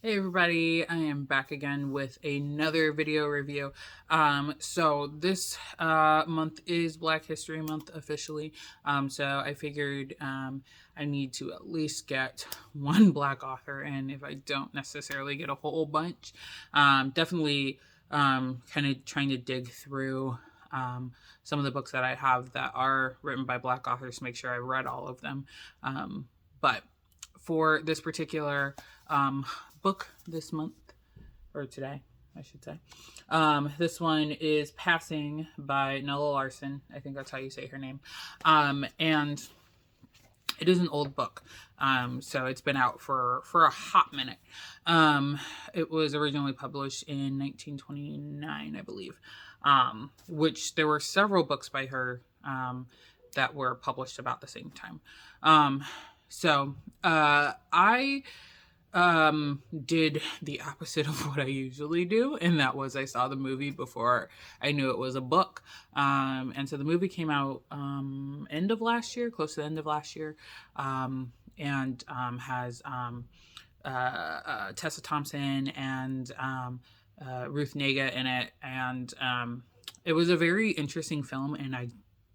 Hey everybody, I am back again with another video review. So this month is Black History Month officially. So I figured I need to at least get one Black author, and if I don't necessarily get a whole bunch, definitely kind of trying to dig through some of the books that I have that are written by Black authors to make sure I read all of them. But for this particular book this month, or today, I should say. This one is Passing by Nella Larsen. I think that's how you say her name. And it is an old book. So it's been out for a hot minute. It was originally published in 1929, I believe, which there were several books by her that were published about the same time. I did the opposite of what I usually do, and that was I saw the movie before I knew it was a book. And so the movie came out end of last year, close to the end of last year, and has Tessa Thompson and Ruth Negga in it, and it was a very interesting film, and I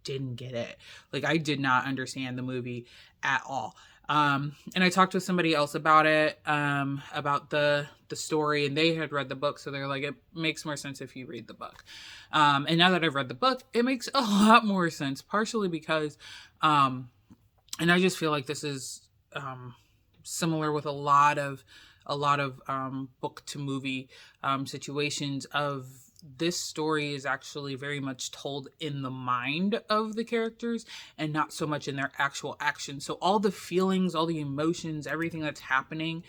didn't get it. Like, I did not understand the movie at all. And I talked with somebody else about it, about the story, and they had read the book, so they're like, it makes more sense if you read the book. And now that I've read the book, it makes a lot more sense, partially because, and I just feel like this is similar with a lot of book to movie situations of this story is actually very much told in the mind of the characters and not so much in their actual action. So all the feelings, all the emotions, everything that's happening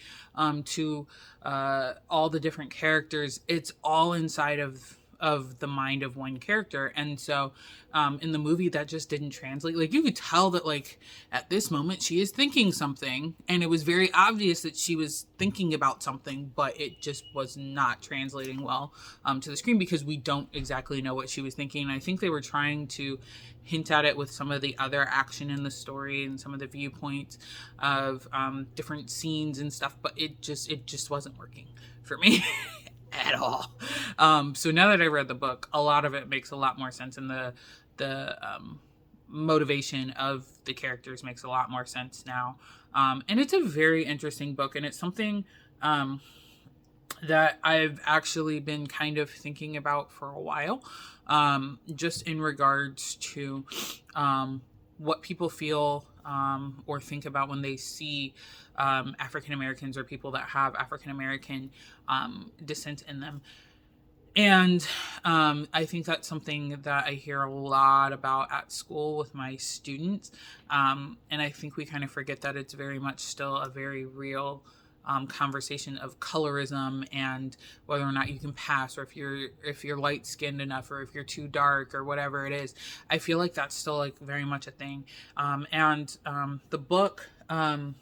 to all the different characters, it's all inside of the mind of one character. And so in the movie that just didn't translate. Like, you could tell that, like, at this moment she is thinking something, and it was very obvious that she was thinking about something, but it just was not translating well to the screen because we don't exactly know what she was thinking. And I think they were trying to hint at it with some of the other action in the story and some of the viewpoints of different scenes and stuff, but it just wasn't working for me at all. So now that I read the book, a lot of it makes a lot more sense, and the motivation of the characters makes a lot more sense now. And it's a very interesting book, and it's something that I've actually been kind of thinking about for a while, just in regards to what people feel or think about when they see African Americans or people that have African American descent in them. And I think that's something that I hear a lot about at school with my students. And I think we kind of forget that it's very much still a very real conversation of colorism and whether or not you can pass, or if you're light skinned enough, or if you're too dark, or whatever it is. I feel like that's still, like, very much a thing. The book and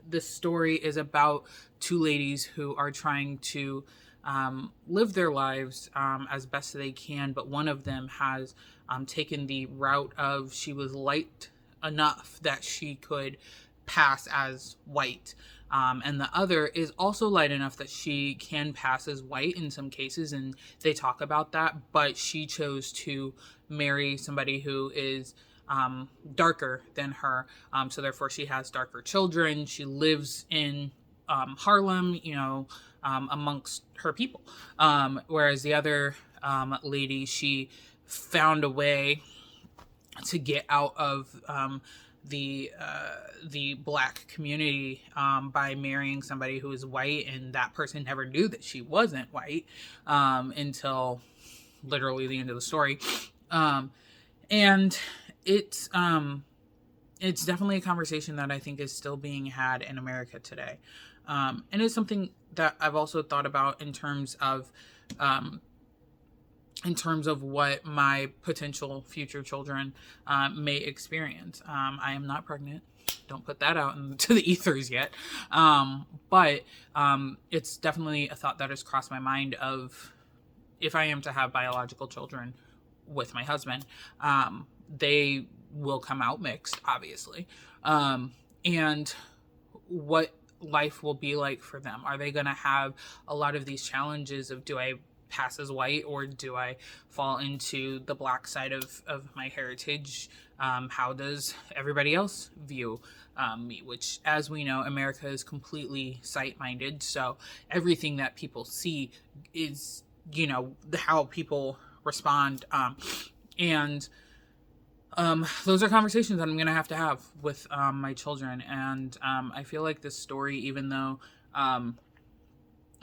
this story is about two ladies who are trying to live their lives as best they can, but one of them has taken the route of, she was light enough that she could pass as white. And the other is also light enough that she can pass as white in some cases, and they talk about that, but she chose to marry somebody who is darker than her. So therefore she has darker children. She lives in Harlem, amongst her people. Whereas the other lady, she found a way to get out of the Black community by marrying somebody who is white, and that person never knew that she wasn't white until literally the end of the story. And it's definitely a conversation that I think is still being had in America today. And it's something that I've also thought about in terms of what my potential future children may experience. I am not pregnant. Don't put that out into the ethers yet. But it's definitely a thought that has crossed my mind of, if I am to have biological children with my husband, they will come out mixed, obviously. And what life will be like for them. Are they going to have a lot of these challenges of, do I pass as white, or do I fall into the black side of my heritage? How does everybody else view me? Which, as we know, America is completely sight-minded. So everything that people see is, how people respond. And those are conversations that I'm going to have with my children. And I feel like this story, even though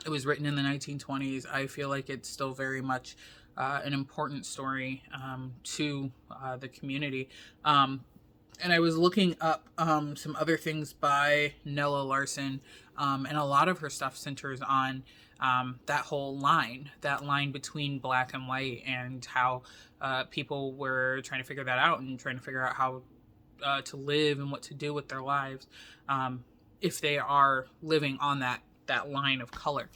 it was written in the 1920s, I feel like it's still very much an important story to the community. And I was looking up some other things by Nella Larsen, and a lot of her stuff centers on that whole that line between black and white, and how people were trying to figure that out and trying to figure out how to live and what to do with their lives if they are living on that line of color.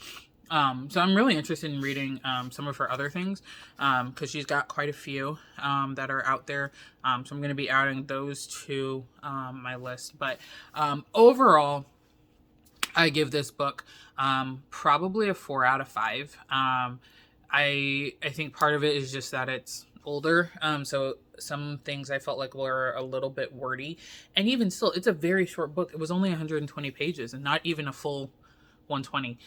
So I'm really interested in reading some of her other things because she's got quite a few that are out there. So I'm going to be adding those to my list. But overall, I give this book probably a 4 out of 5. I think part of it is just that it's older. So some things I felt like were a little bit wordy. And even still, it's a very short book. It was only 120 pages and not even a full 120.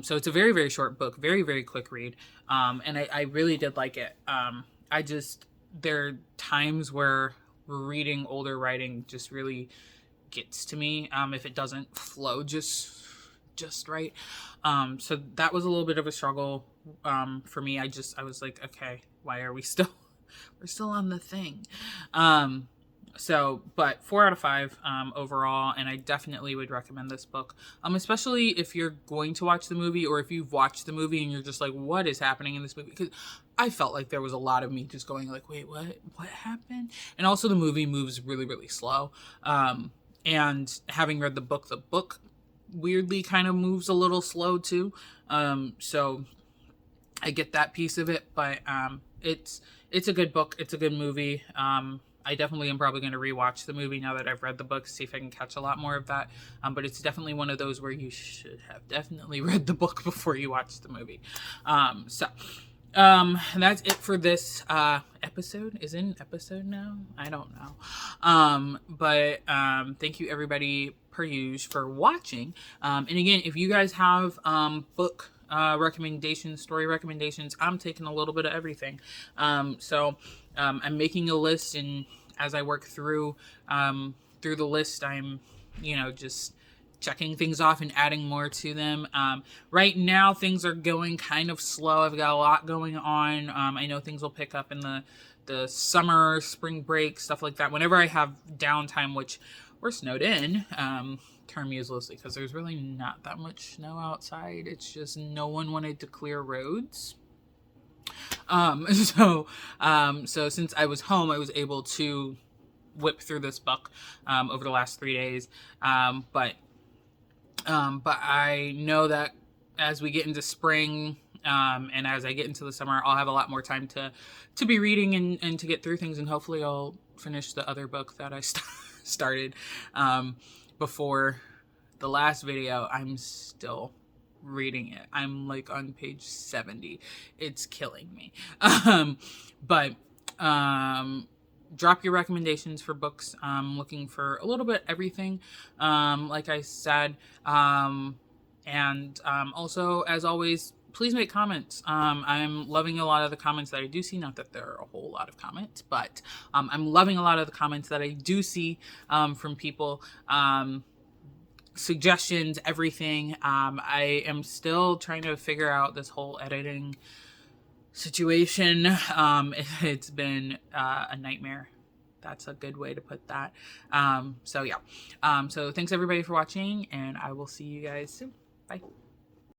So it's a very, very short book, very, very quick read. And I really did like it. There are times where reading older writing just really gets to me if it doesn't flow just right. So that was a little bit of a struggle for me. I was like, okay, why are we're still on the thing. But 4 out of 5 overall, and I definitely would recommend this book, especially if you're going to watch the movie, or if you've watched the movie and you're just like, what is happening in this movie? Because I felt like there was a lot of me just going like, wait, what happened? And also the movie moves really, really slow. And having read the book weirdly kind of moves a little slow too. So I get that piece of it, but it's a good book. It's a good movie. I definitely am probably going to rewatch the movie now that I've read the book, see if I can catch a lot more of that. But it's definitely one of those where you should have definitely read the book before you watch the movie. That's it for this episode. Is it an episode now? I don't know. But thank you everybody per usual for watching. And again, if you guys have book recommendations, story recommendations, I'm taking a little bit of everything. So I'm making a list, and as I work through the list, I'm just checking things off and adding more to them. Right now things are going kind of slow. I've got a lot going on. I know things will pick up in the summer, spring break, stuff like that. Whenever I have downtime, which we're snowed in, term uselessly, because there's really not that much snow outside. It's just no one wanted to clear roads. So since I was home, I was able to whip through this book over the last 3 days. But I know that as we get into spring and as I get into the summer, I'll have a lot more time to be reading and to get through things, and hopefully I'll finish the other book that I started before the last video. I'm still reading it. I'm like on page 70. It's killing me. But drop your recommendations for books. I'm looking for a little bit everything, like I said. And also, as always, please make comments. I'm loving a lot of the comments that I do see. Not that there are a whole lot of comments, but I'm loving a lot of the comments that I do see from people. Suggestions, everything. I am still trying to figure out this whole editing situation. It's been a nightmare. That's a good way to put that. So yeah. So thanks everybody for watching, and I will see you guys soon. Bye.